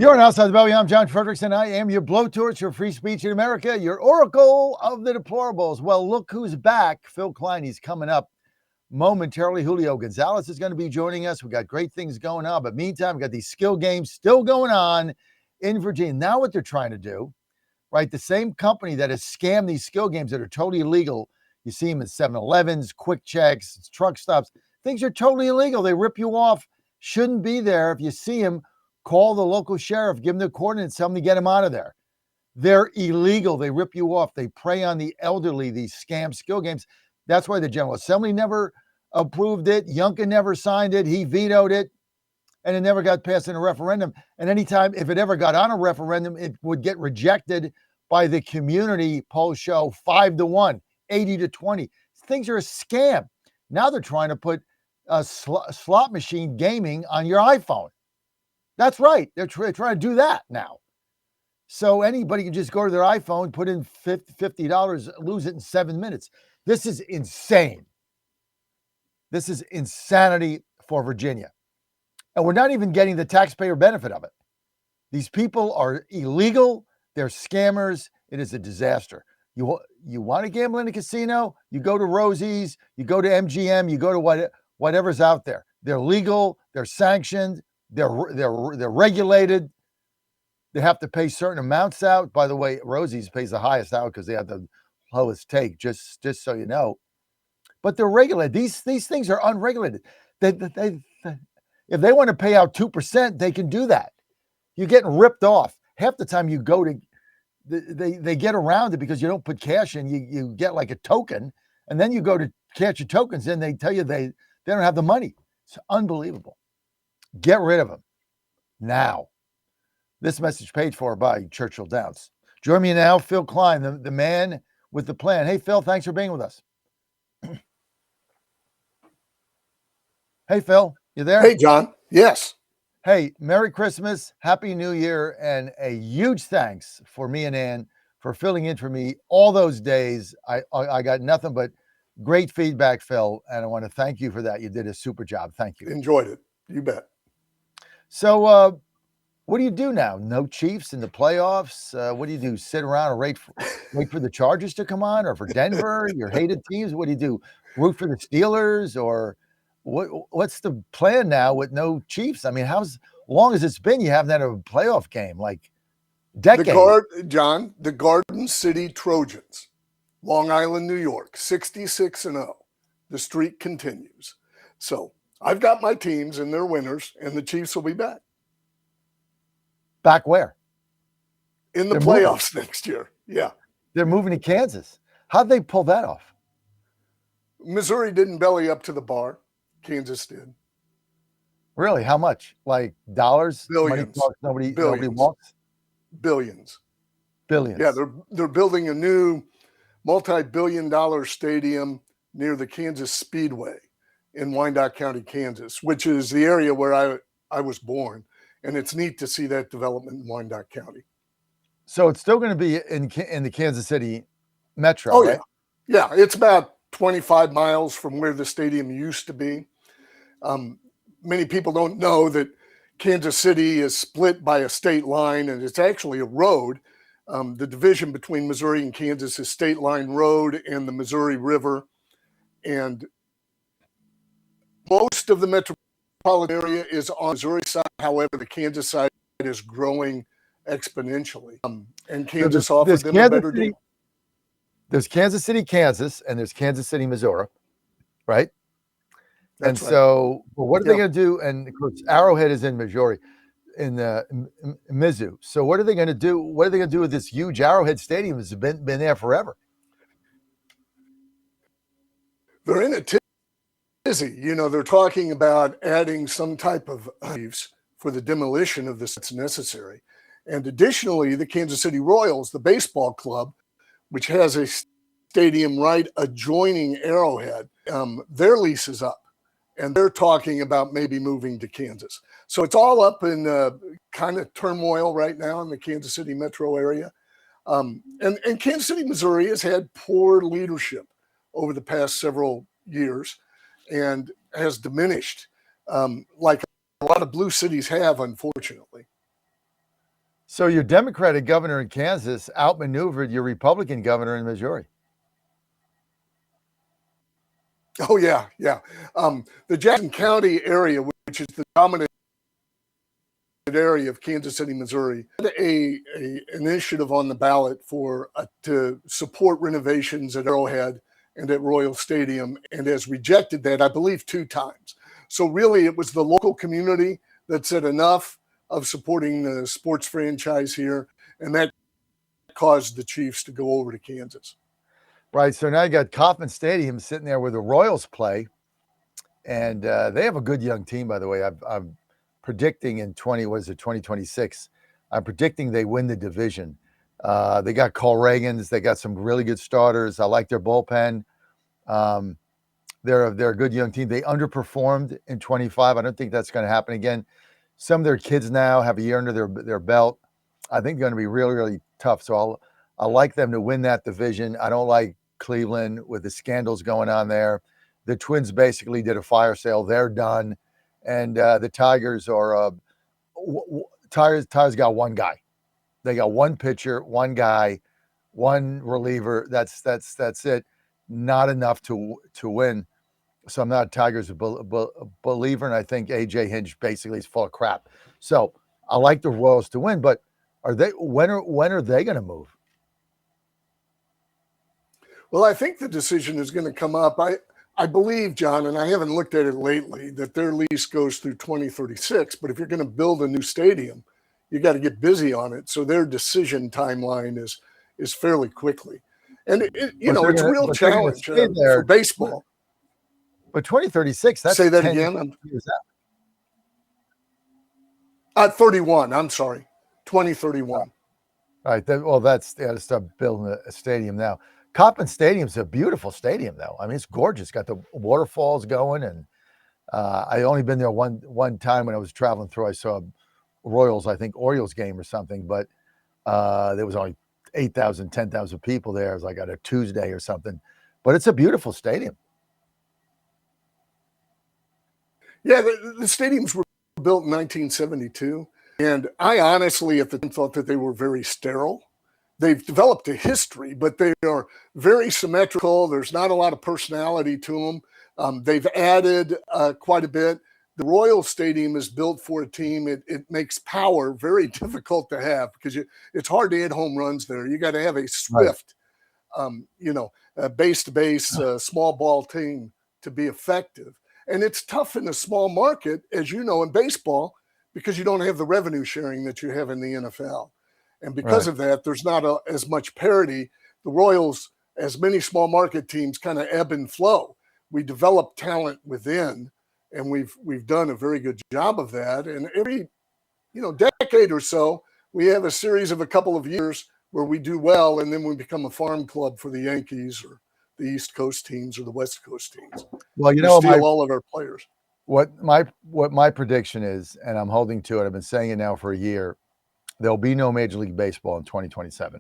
You're an Outside the Belly. I'm John Fredericks, and I am your blowtorch for free speech in America, your oracle of the deplorables. Well, look who's back. Phill Kline, he's coming up momentarily. Julio Gonzalez is going to be joining us. We got great things going on. But meantime, we got these skill games still going on in Virginia. Now what they're trying to do, right, the same company that has scammed these skill games that are totally illegal. You see them at 7-Elevens, Quick Checks, truck stops. Things are totally illegal. They rip you off. Shouldn't be there. If you see them, call the local sheriff, give them the coordinates, tell them to get them out of there. They're illegal. They rip you off. They prey on the elderly, these scam skill games. That's why the General Assembly never approved it. Youngkin never signed it. He vetoed it, and it never got passed in a referendum. And anytime, if it ever got on a referendum, it would get rejected by the community. Polls show 5-1, 80-20. Things are a scam. Now they're trying to put a slot machine gaming on your iPhone. That's right. They're trying to do that now. So anybody can just go to their iPhone, put in $50, lose it in 7 minutes. This is insane. This is insanity for Virginia. And we're not even getting the taxpayer benefit of it. These people are illegal. They're scammers. It is a disaster. You want to gamble in a casino? You go to Rosie's, you go to MGM, you go to whatever's out there. They're legal. They're sanctioned. They're regulated. They have to pay certain amounts out. By the way, Rosie's pays the highest out because they have the lowest take, just so you know. But they're regulated. These things are unregulated. If they want to pay out 2%, they can do that. You're getting ripped off. Half the time you go to, they get around it because you don't put cash in. You get like a token, and then you go to cash your tokens in. They tell you they don't have the money. It's unbelievable. Get rid of them now. This message paid for by Churchill Downs. Join me now, Phill Kline, the man with the plan. Hey, Phil, thanks for being with us. Hey, Phil, you there? Hey, John. Yes. Hey, Merry Christmas, Happy New Year, and a huge thanks for me and Ann for filling in for me all those days. I got nothing but great feedback, Phil, and I want to thank you for that. You did a super job. Thank you. Enjoyed it. You bet. So, what do you do now? No Chiefs in the playoffs? What do you do? Sit around and wait for the Chargers to come on, or for Denver, your hated teams? What do you do? Root for the Steelers, or what's the plan now with no Chiefs? I mean, how's long as it's been? You haven't had a playoff game like decades. The Garden City Trojans, Long Island, New York, 66-0. The streak continues. So I've got my teams and they're winners, and the Chiefs will be back. Back where? In the playoffs next year. Yeah. They're moving to Kansas. How'd they pull that off? Missouri didn't belly up to the bar. Kansas did. Really? How much? Like dollars? Billions. Nobody walks? Billions. Billions. Yeah, they're building a new multi-billion-dollar stadium near the Kansas Speedway in Wyandotte County, Kansas, which is the area where I was born. And it's neat to see that development in Wyandotte County. So it's still going to be in the Kansas City metro, oh, right? Yeah. It's about 25 miles from where the stadium used to be. Many people don't know that Kansas City is split by a state line, and it's actually a road. The division between Missouri and Kansas is State Line Road and the Missouri River. And most of the metropolitan area is on the Missouri side. However, the Kansas side is growing exponentially. And Kansas offered them a better deal. There's Kansas City, Kansas, and there's Kansas City, Missouri, right? That's right. So what are they going to do? And of course, Arrowhead is in Missouri, in Mizzou. So what are they going to do? What are they going to do with this huge Arrowhead Stadium that's been there forever? They're in a tizzy. They're talking about adding some type of for the demolition of this that's necessary. And additionally, the Kansas City Royals, the baseball club, which has a stadium right adjoining Arrowhead, their lease is up, and they're talking about maybe moving to Kansas. So it's all up in kind of turmoil right now in the Kansas City metro area. And Kansas City, Missouri has had poor leadership over the past several years and has diminished like a lot of blue cities have, unfortunately. So your Democratic governor in Kansas outmaneuvered your Republican governor in Missouri. Oh yeah, yeah. The Jackson County area, which is the dominant area of Kansas City, Missouri, had a initiative on the ballot for to support renovations at Arrowhead and at Royal Stadium, and has rejected that, I believe, 2 times. So really, it was the local community that said enough of supporting the sports franchise here, and that caused the Chiefs to go over to Kansas. Right. So now you got Kauffman Stadium sitting there where the Royals play, and they have a good young team, by the way. I'm predicting in 2026. I'm predicting they win the division. They got Cole Reagans. They got some really good starters. I like their bullpen. Um, they're a good young team. They underperformed in 25. I don't think that's going to happen again. Some of their kids now have a year under their belt. I think they're going to be really, really tough. So I like them to win that division. I don't like Cleveland with the scandals going on there. The Twins basically did a fire sale. They're done. And the Tigers are Tigers got one guy. They got one pitcher, one guy, one reliever. That's it. Not enough to win. So I'm not a Tigers believer, and I think AJ Hinch basically is full of crap. So I like the Royals to win, but when are they going to move? Well, I think the decision is going to come up. I believe, John, and I haven't looked at it lately, that their lease goes through 2036. But if you're going to build a new stadium, you got to get busy on it. So their decision timeline is fairly quickly. And it's a real challenge for baseball. But 2036, that's say that again. Years out. 31. I'm sorry, 2031. All right. That's they got to start building a stadium now. Kauffman Stadium's a beautiful stadium, though. I mean, it's gorgeous. Got the waterfalls going, and I only been there one time when I was traveling through. I saw Royals, I think Orioles game or something, but there was only 8,000, 10,000 people there. It was like on a Tuesday or something. But it's a beautiful stadium. Yeah, the stadiums were built in 1972, and I honestly at the time thought that they were very sterile. They've developed a history, but they are very symmetrical. There's not a lot of personality to them. They've added quite a bit. The Royal Stadium is built for a team. It makes power very difficult to have because it's hard to hit home runs there. You got to have a swift, base-to-base, small ball team to be effective. And it's tough in a small market, as you know, in baseball, because you don't have the revenue sharing that you have in the NFL. And because of that, there's not as much parity. The Royals, as many small market teams, kind of ebb and flow. We develop talent within, and we've done a very good job of that. And every decade or so, we have a series of a couple of years where we do well, and then we become a farm club for the Yankees or the East Coast teams or the West Coast teams. Well, steal all of our players. What my prediction is, and I'm holding to it. I've been saying it now for a year. There'll be no Major League Baseball in 2027.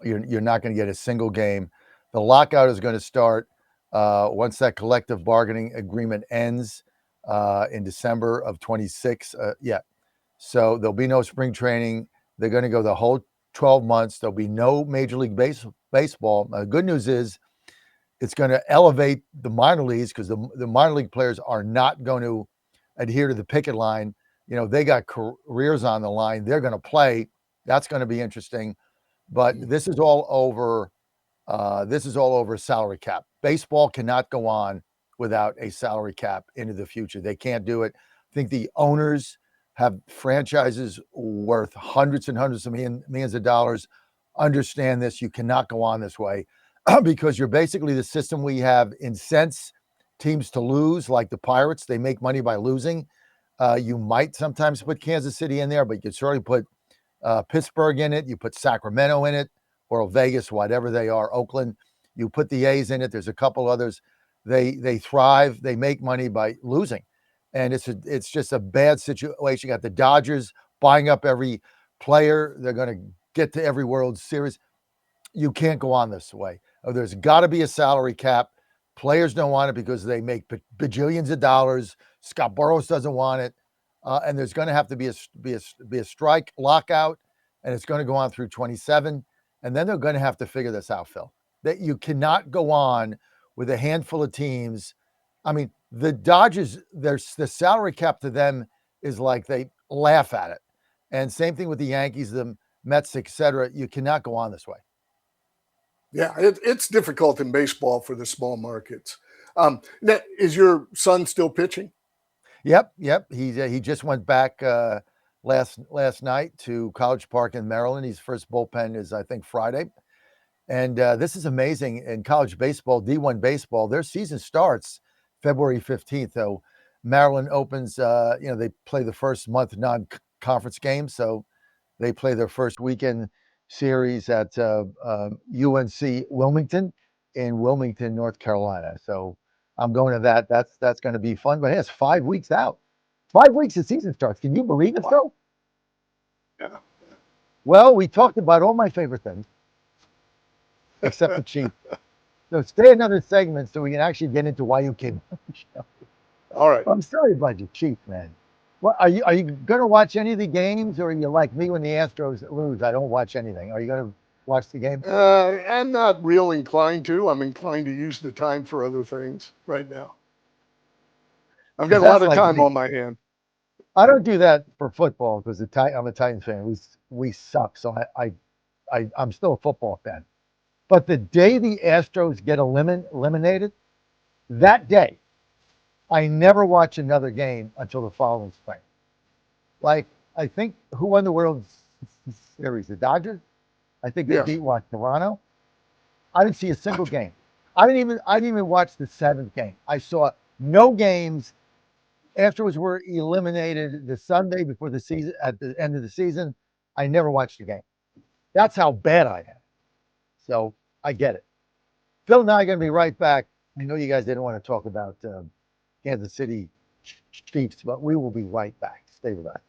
You're not going to get a single game. The lockout is going to start once that collective bargaining agreement ends in December of 26. So there'll be no spring training. They're going to go the whole 12 months. There'll be no Major League Baseball. The good news is it's going to elevate the minor leagues because the minor league players are not going to adhere to the picket line. They got careers on the line. They're going to play. That's going to be interesting. But this is all over. This is all over salary cap. Baseball cannot go on without a salary cap into the future. They can't do it. I think the owners have franchises worth hundreds and hundreds of millions of dollars. Understand this. You cannot go on this way because you're basically the system we have incents teams to lose, like the Pirates. They make money by losing. You might sometimes put Kansas City in there, but you could certainly put Pittsburgh in it. You put Sacramento in it, or Vegas, whatever they are, Oakland. You put the A's in it. There's a couple others. They thrive. They make money by losing, and it's just a bad situation. You got the Dodgers buying up every player. They're going to get to every World Series. You can't go on this way. There's got to be a salary cap. Players don't want it because they make bajillions of dollars. Scott Boras doesn't want it, and there's going to have to be a strike, lockout. and it's going to go on through 27. And then they're going to have to figure this out, Phil. That you cannot go on with a handful of teams. I mean, the Dodgers, the salary cap to them is like they laugh at it. And same thing with the Yankees, the Mets, etc. You cannot go on this way. Yeah, it's difficult in baseball for the small markets. Now, is your son still pitching? Yep. He just went back last night to College Park in Maryland. His first bullpen is, I think, Friday. And this is amazing in college baseball, D1 baseball. Their season starts February 15th. So Maryland opens, they play the first month non-conference game. So they play their first weekend series at UNC Wilmington in Wilmington, North Carolina. So I'm going to that. That's going to be fun. But hey, it's 5 weeks out. 5 weeks the season starts. Can you believe it, Phil? Yeah. Well, we talked about all my favorite things, except the Chiefs. So stay another segment so we can actually get into why you came on the show. All right. I'm sorry about your Chiefs, man. What are you going to watch any of the games, or are you like me when the Astros lose? I don't watch anything. Are you going to watch the game? I'm not real inclined to. I'm inclined to use the time for other things right now. I've got a lot That's of like time me. on my hand. I don't do that for football because I'm a Titans fan. We suck, so I'm still a football fan. But the day the Astros get eliminated, that day, I never watch another game until the following spring. Like, I think who won the World Series? The Dodgers? I think they Yes. beat what, Toronto? I didn't see a single game. I didn't even watch the seventh game. I saw no games. Afterwards were eliminated the Sunday before the season at the end of the season. I never watched the game. That's how bad I am. So I get it. Phil and I are going to be right back. I know you guys didn't want to talk about Kansas City Chiefs, but we will be right back. Stay with us.